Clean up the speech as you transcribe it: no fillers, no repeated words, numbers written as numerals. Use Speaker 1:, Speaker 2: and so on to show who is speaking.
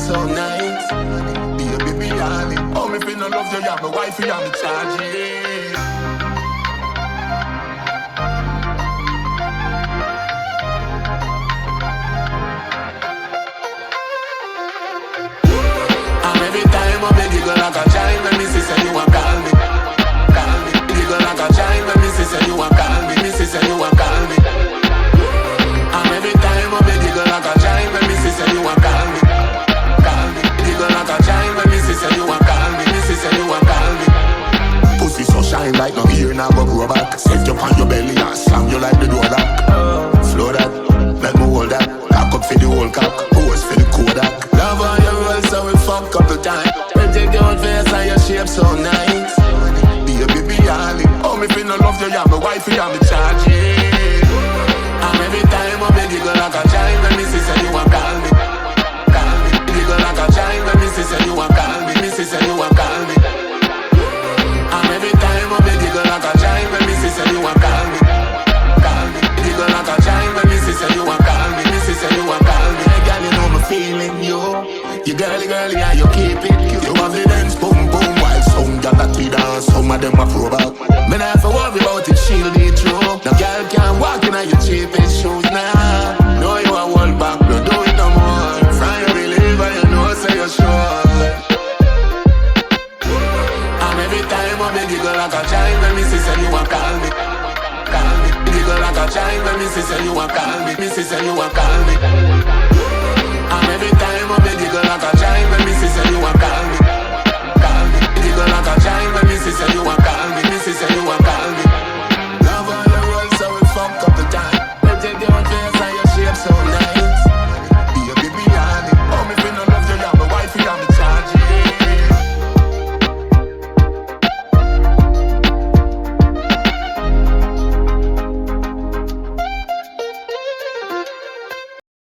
Speaker 1: so nice. Baby, be honest. Oh, me feel no love you, you're my wife, you're my charge, yeah. And every time I make you go like a chime, when me say you want call me, call me. You go like a chime, when me say you want call me, me say you want call me. And every time I make you go like a chime, when me say you want call me, call me. You go like a chime, when me say you want call me, me say you want call me. Pussy so shine like no ear now go grow back. Set you on your belly and slam you like the door lock. Flow that, let me hold that. Cock up for the whole cock, pose for the Kodak. Love on your roll so we fuck up the time. When take your face and your shape so nice. Baby, be honest. Oh, me feel no love you, you're my wife, you're my charge, yeah. And every time I make you go like a chime, when me say you want call me, call me. You go like a chime, when me say you want call me, me say you want call me. And every time I make you go like a chime, when me say you want call me, call me. You go like a chime, when me say you want call me, me say you want call me. Hey, girl, you know me feeling you. You girly, yeah, you keep it cute. You have the dance, boom, boom, while some got that tea dance, some of them a pro back. Me not have to worry about it, she'll be true. No girl can't walk in your cheapest shoes now. No, you a hold back, no do it no more. From your believer, you know, say you're sure. And every time I make you go like a chime, when me say you want call me, call me. You go like a chime, when me say you want call me, me say you want call me.